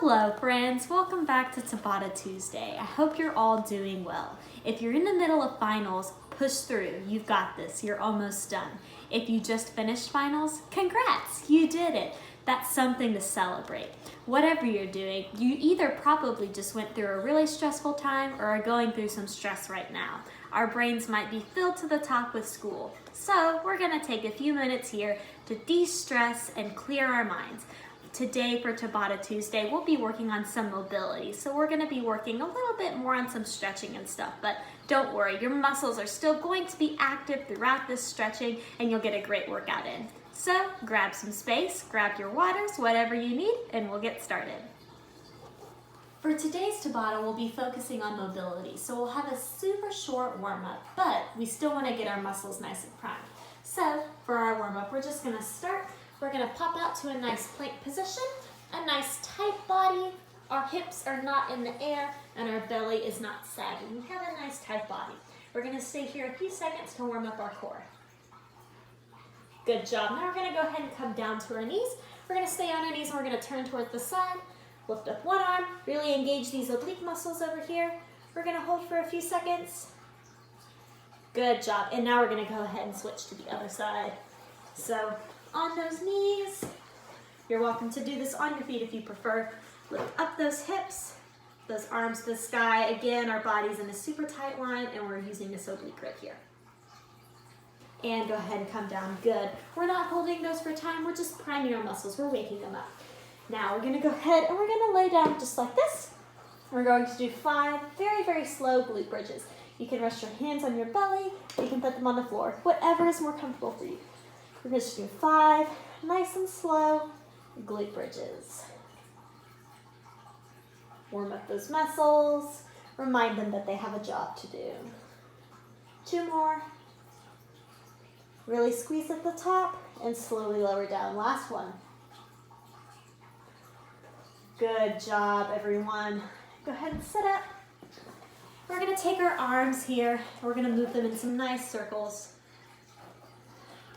Hello friends, welcome back to Tabata Tuesday. I hope you're all doing well. If you're in the middle of finals, push through. You've got this, you're almost done. If you just finished finals, congrats, you did it. That's something to celebrate. Whatever you're doing, you either probably just went through a really stressful time or are going through some stress right now. Our brains might be filled to the top with school. So we're gonna take a few minutes here to de-stress and clear our minds. Today for Tabata Tuesday, we'll be working on some mobility. So we're gonna be working a little bit more on some stretching and stuff, but don't worry, your muscles are still going to be active throughout this stretching and you'll get a great workout in. So grab some space, grab your waters, whatever you need, and we'll get started. For today's Tabata, we'll be focusing on mobility. So we'll have a super short warm-up, but we still wanna get our muscles nice and primed. So for our warm-up, we're just gonna start. We're gonna pop out to a nice plank position, a nice tight body. Our hips are not in the air and our belly is not sagging. We have a nice tight body. We're gonna stay here a few seconds to warm up our core. Good job. Now we're gonna go ahead and come down to our knees. We're gonna stay on our knees and we're gonna turn toward the side. Lift up one arm, really engage these oblique muscles over here. We're gonna hold for a few seconds. Good job. And now we're gonna go ahead and switch to the other side. So on those knees, you're welcome to do this on your feet if you prefer. Lift up those hips, those arms to the sky. Again, our body's in a super tight line and we're using this oblique right here. And go ahead and come down, good. We're not holding those for time, we're just priming our muscles, we're waking them up. Now we're gonna go ahead and we're gonna lay down just like this. We're going to do 5 very, very slow glute bridges. You can rest your hands on your belly, you can put them on the floor, whatever is more comfortable for you. We're gonna just do 5, nice and slow, glute bridges. Warm up those muscles, remind them that they have a job to do. 2 more. Really squeeze at the top and slowly lower down. Last one. Good job, everyone. Go ahead and sit up. We're gonna take our arms here. We're gonna move them in some nice circles.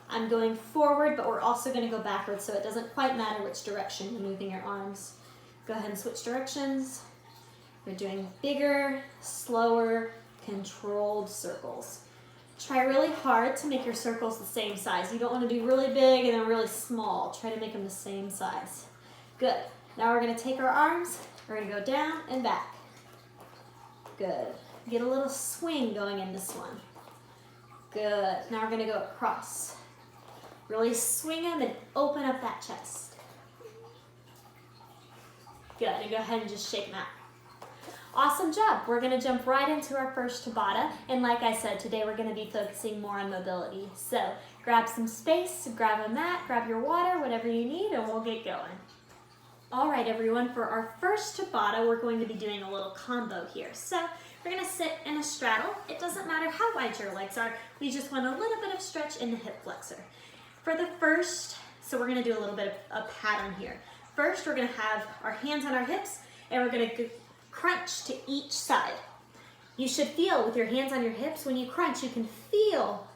I'm going forward, but we're also gonna go backwards, so it doesn't quite matter which direction you're moving your arms. Go ahead and switch directions. We're doing bigger, slower, controlled circles. Try really hard to make your circles the same size. You don't wanna do really big and then really small. Try to make them the same size. Good. Now we're gonna take our arms, we're gonna go down and back. Good. Get a little swing going in this one. Good. Now we're gonna go across. Really swing them and open up that chest. Good, and go ahead and just shake them out. Awesome job. We're gonna jump right into our first Tabata. And like I said, today we're gonna be focusing more on mobility. So grab some space, grab a mat, grab your water, whatever you need, and we'll get going. All right, everyone, for our first Tabata, we're going to be doing a little combo here. So we're gonna sit in a straddle. It doesn't matter how wide your legs are. We just want a little bit of stretch in the hip flexor. For the first, so we're gonna do a little bit of a pattern here. First, we're gonna have our hands on our hips and we're gonna crunch to each side. You should feel with your hands on your hips, when you crunch, you can feel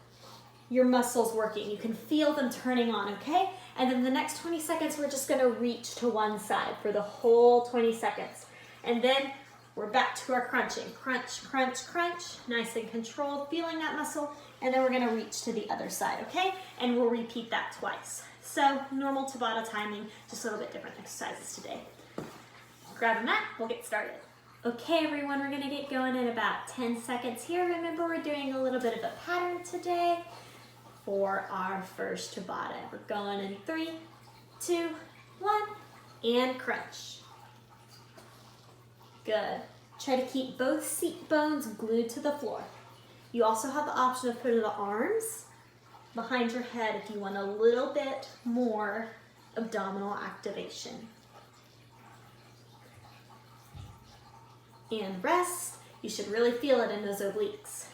your muscles working. You can feel them turning on, okay? And then the next 20 seconds, we're just gonna reach to one side for the whole 20 seconds. And then we're back to our crunching. Crunch, crunch, crunch, nice and controlled, feeling that muscle. And then we're gonna reach to the other side, okay? And we'll repeat that twice. So normal Tabata timing, just a little bit different exercises today. Grab a mat, we'll get started. Okay, everyone, we're gonna get going in about 10 seconds here. Remember, we're doing a little bit of a pattern today for our first Tabata. We're going in 3, 2, 1, and crunch. Good. Try to keep both seat bones glued to the floor. You also have the option of putting the arms behind your head if you want a little bit more abdominal activation. And rest. You should really feel it in those obliques.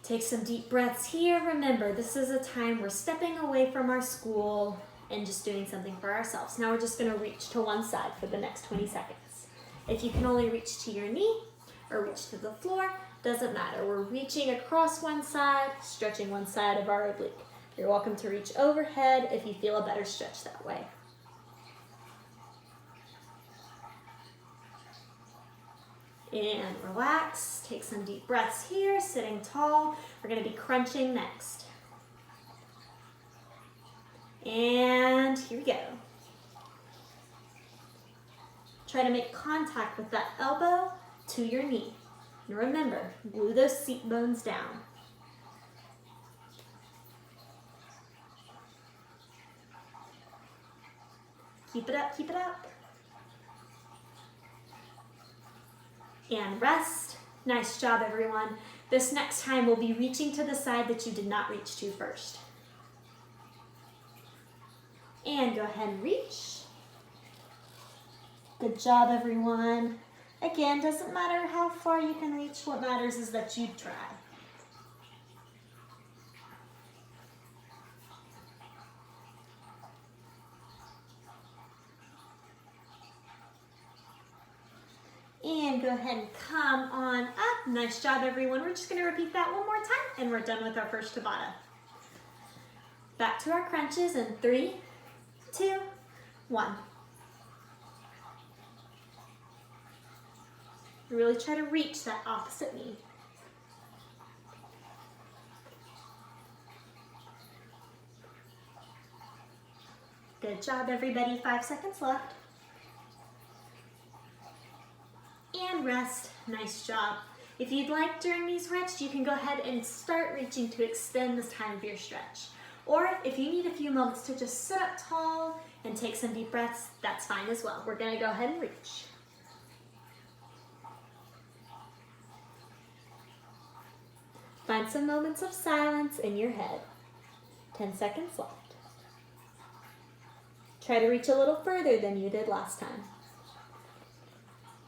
Take some deep breaths here. Remember, this is a time we're stepping away from our school and just doing something for ourselves. Now we're just gonna reach to one side for the next 20 seconds. If you can only reach to your knee or reach to the floor, doesn't matter. We're reaching across one side, stretching one side of our oblique. You're welcome to reach overhead if you feel a better stretch that way. And relax, take some deep breaths here, sitting tall. We're gonna be crunching next. And here we go. Try to make contact with that elbow to your knee. And remember, glue those seat bones down. Keep it up, keep it up. And rest. Nice job, everyone. This next time we'll be reaching to the side that you did not reach to first. And go ahead and reach. Good job, everyone. Again, doesn't matter how far you can reach. What matters is that you try. And go ahead and come on up. Nice job, everyone. We're just going to repeat that one more time, and we're done with our first Tabata. Back to our crunches in 3, 2, 1. Really try to reach that opposite knee. Good job, everybody. 5 seconds left. And rest. Nice job. If you'd like during these rests, you can go ahead and start reaching to extend this time of your stretch. Or if you need a few moments to just sit up tall and take some deep breaths, that's fine as well. We're going to go ahead and reach. Find some moments of silence in your head. 10 seconds left. Try to reach a little further than you did last time.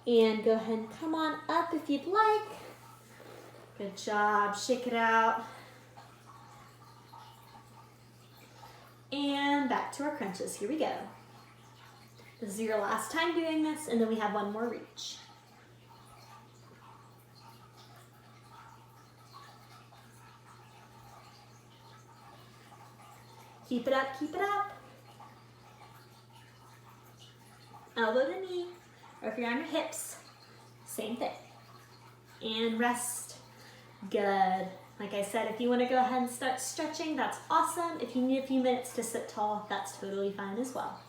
And go ahead and come on up if you'd like. Good job. Shake it out. And back to our crunches. Here we go. This is your last time doing this, and then we have one more reach. Keep it up, keep it up. Elbow to knee, or if you're on your hips, same thing. And rest. Good. Like I said, if you want to go ahead and start stretching, that's awesome. If you need a few minutes to sit tall, that's totally fine as well.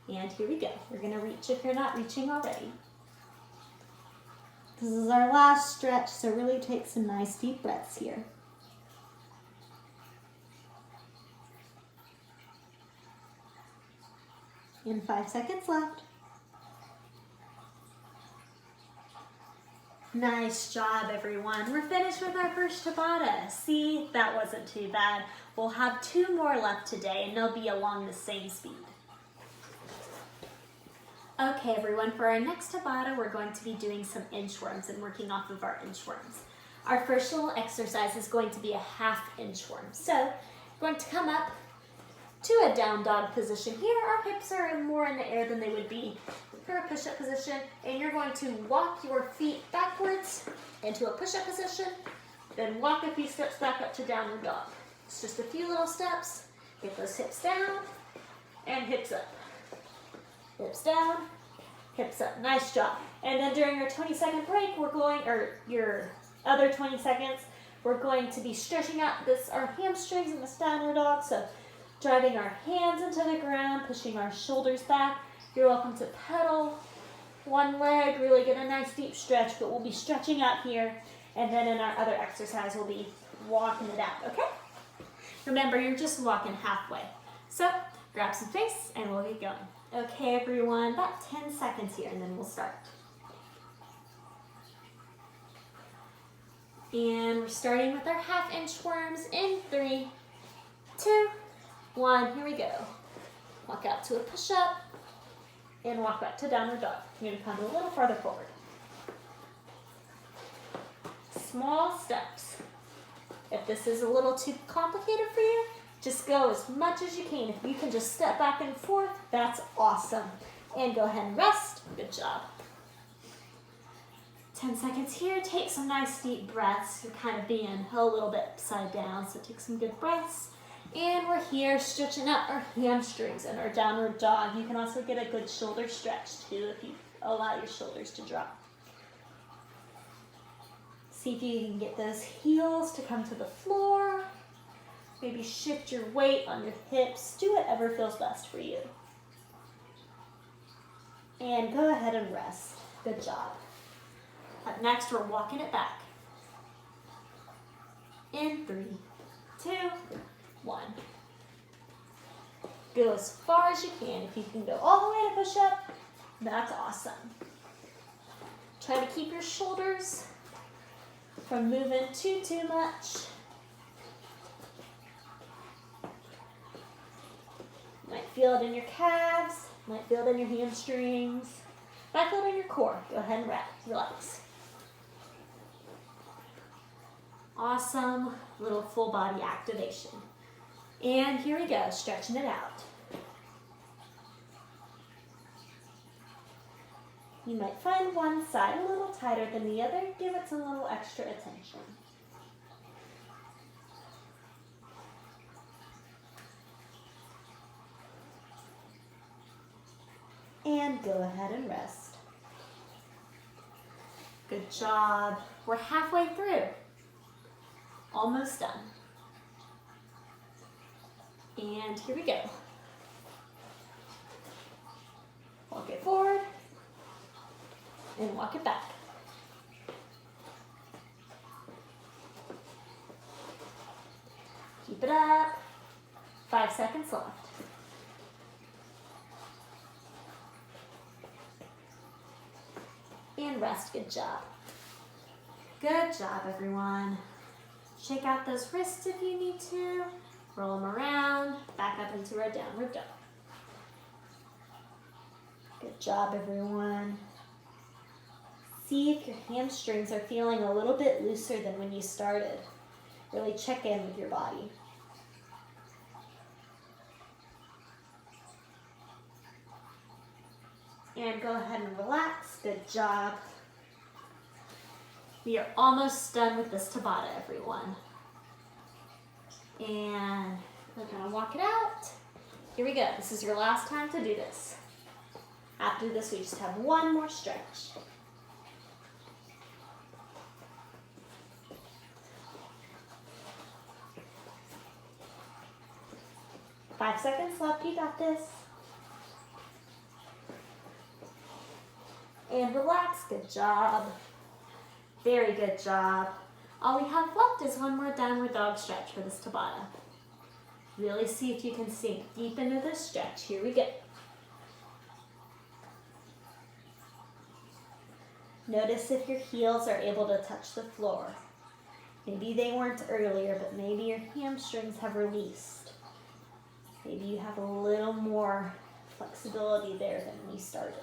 And here we go. We're going to reach if you're not reaching already. This is our last stretch, so really take some nice deep breaths here. And 5 seconds left. Nice job, everyone. We're finished with our first Tabata. See, that wasn't too bad. We'll have 2 more left today, and they'll be along the same speed. Okay, everyone, for our next Tabata, we're going to be doing some inchworms and working off of our inchworms. Our first little exercise is going to be a half inchworm. So, we're going to come up to a down dog position here. Our hips are more in the air than they would be for a push-up position, and you're going to walk your feet backwards into a push-up position, then walk a few steps back up to downward dog. It's just a few little steps. Get those hips down and hips up. Hips down, hips up. Nice job. And then during our 20-second break, your other 20 seconds, we're going to be stretching out our hamstrings in this downward dog. So driving our hands into the ground, pushing our shoulders back. You're welcome to pedal one leg, really get a nice deep stretch, but we'll be stretching out here, and then in our other exercise, we'll be walking it out, okay? Remember, you're just walking halfway. So, grab some space, and we'll get going. Okay, everyone, about 10 seconds here, and then we'll start. And we're starting with our half inchworms in 3, 2, 1, here we go. Walk out to a push-up, and walk back to downward dog. You're going to come a little farther forward. Small steps. If this is a little too complicated for you, just go as much as you can. If you can just step back and forth, that's awesome. And go ahead and rest. Good job. 10 seconds here. Take some nice deep breaths. You're kind of being a little bit upside down, so take some good breaths. And we're here stretching out our hamstrings and our downward dog. You can also get a good shoulder stretch too if you allow your shoulders to drop. See if you can get those heels to come to the floor. Maybe shift your weight on your hips. Do whatever feels best for you. And go ahead and rest. Good job. Up next, we're walking it back. In 3, 2, 1. Go as far as you can. If you can go all the way to push up, that's awesome. Try to keep your shoulders from moving too much. Might feel it in your calves, might feel it in your hamstrings, might feel it in your core. Go ahead and relax. Awesome little full body activation. And here we go, stretching it out. You might find one side a little tighter than the other. Give it some little extra attention. And go ahead and rest. Good job. We're halfway through. Almost done. And here we go. Walk it forward and walk it back. Keep it up. 5 seconds left. And rest. Good job. Good job, everyone. Shake out those wrists if you need to. Roll them around. Back up into our downward dog. Good job, everyone. See if your hamstrings are feeling a little bit looser than when you started. Really check in with your body. And go ahead and relax. Good job. We are almost done with this Tabata, everyone. And we're gonna walk it out. Here we go. This is your last time to do this. After this, we just have one more stretch. Five seconds left. You got this. And relax. Good job. Very good job. All we have left is one more downward dog stretch for this Tabata. Really see if you can sink deep into this stretch. Here we go. Notice if your heels are able to touch the floor. Maybe they weren't earlier, but maybe your hamstrings have released. Maybe you have a little more flexibility there than when you started.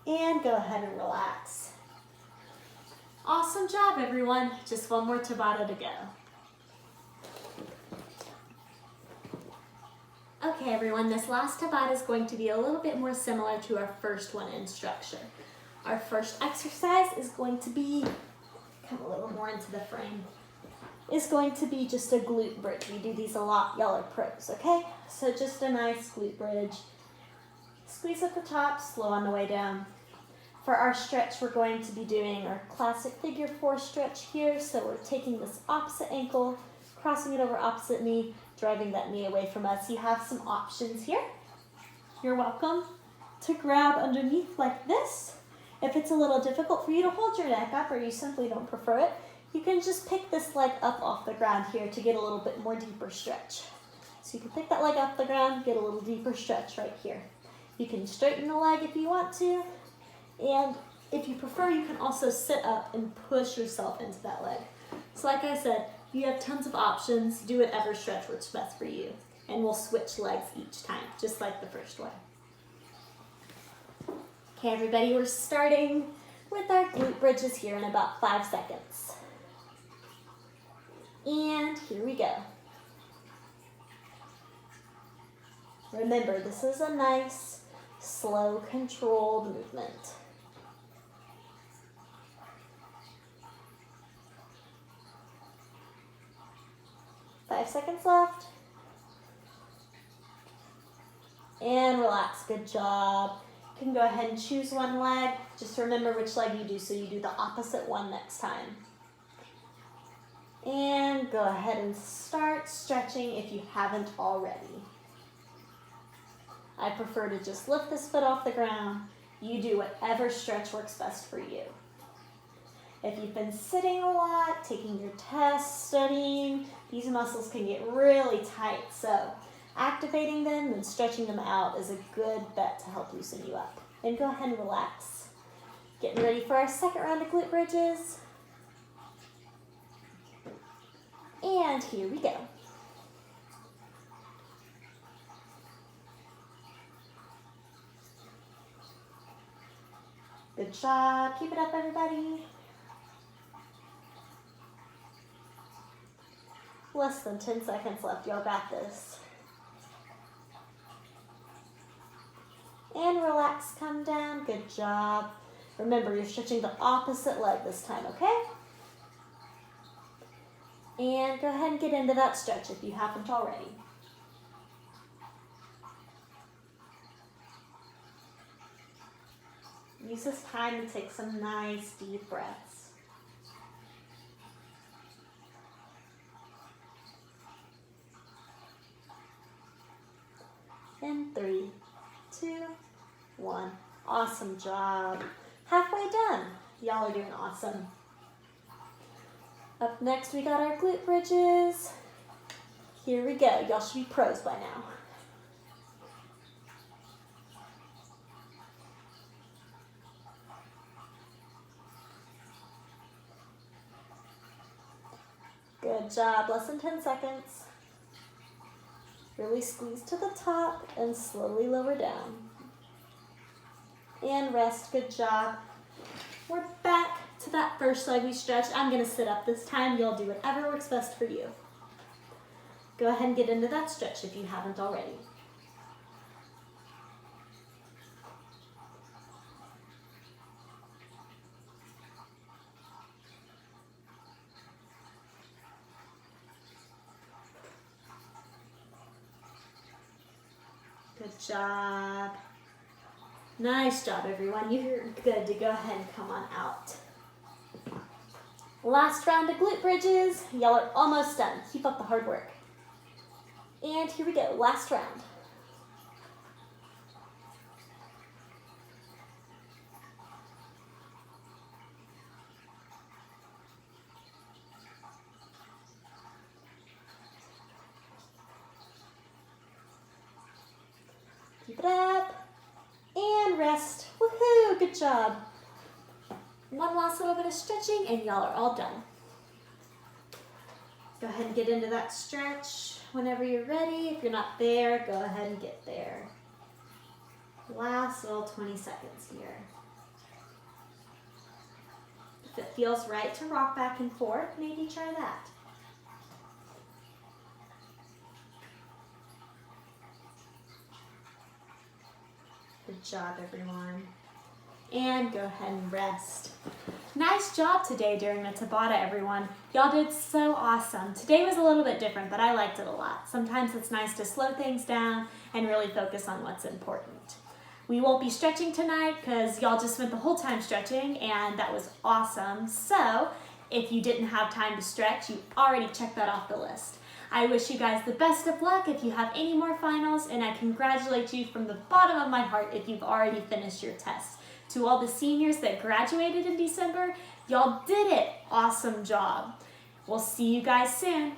And go ahead and relax. Awesome job, everyone. Just one more Tabata to go. Okay, everyone, this last Tabata is going to be a little bit more similar to our first one in structure. Our first exercise is going to be, come a little more into the frame, is going to be just a glute bridge. We do these a lot, y'all are pros, okay? So just a nice glute bridge. Squeeze at the top, slow on the way down. For our stretch, we're going to be doing our classic figure 4 stretch here. So we're taking this opposite ankle, crossing it over opposite knee, driving that knee away from us. You have some options here. You're welcome to grab underneath like this. If it's a little difficult for you to hold your neck up or you simply don't prefer it, you can just pick this leg up off the ground here to get a little bit more deeper stretch. So you can pick that leg off the ground, get a little deeper stretch right here. You can straighten the leg if you want to, and if you prefer, you can also sit up and push yourself into that leg. So like I said, you have tons of options. Do whatever stretch works best for you, and we'll switch legs each time, just like the first way. Okay, everybody, we're starting with our glute bridges here in about 5 seconds. And here we go. Remember, this is a nice, slow, controlled movement. Five seconds left. And relax, good job. You can go ahead and choose one leg. Just remember which leg you do, so you do the opposite one next time. And go ahead and start stretching if you haven't already. I prefer to just lift this foot off the ground. You do whatever stretch works best for you. If you've been sitting a lot, taking your tests, studying, these muscles can get really tight. So activating them and stretching them out is a good bet to help loosen you up. And go ahead and relax. Getting ready for our second round of glute bridges. And here we go. Good job. Keep it up, everybody. Less than 10 seconds left. Y'all got this. And relax, come down. Good job. Remember, you're stretching the opposite leg this time, okay? And go ahead and get into that stretch if you haven't already. Use this time to take some nice deep breaths. In 3, 2, 1. Awesome job. Halfway done. Y'all are doing awesome. Up next, we got our glute bridges. Here we go. Y'all should be pros by now. Good job. Less than 10 seconds. Really squeeze to the top and slowly lower down. And rest. Good job. We're back to that first leg we stretched. I'm going to sit up this time. You'll do whatever works best for you. Go ahead and get into that stretch if you haven't already. Good job. Nice job, everyone. You're good to go ahead and come on out. Last round of glute bridges. Y'all are almost done. Keep up the hard work. And here we go, last round. Keep it up. And rest. Woohoo, good job. One last little bit of stretching and y'all are all done. Go ahead and get into that stretch whenever you're ready. If you're not there, go ahead and get there. Last little 20 seconds here. If it feels right to rock back and forth, maybe try that. Good job, everyone. And go ahead and rest. Nice job today during the Tabata, everyone. Y'all did so awesome. Today was a little bit different, but I liked it a lot. Sometimes it's nice to slow things down and really focus on what's important. We won't be stretching tonight because y'all just spent the whole time stretching and that was awesome. So if you didn't have time to stretch, you already checked that off the list. I wish you guys the best of luck if you have any more finals, and I congratulate you from the bottom of my heart if you've already finished your tests. To all the seniors that graduated in December, y'all did it. Awesome job. We'll see you guys soon.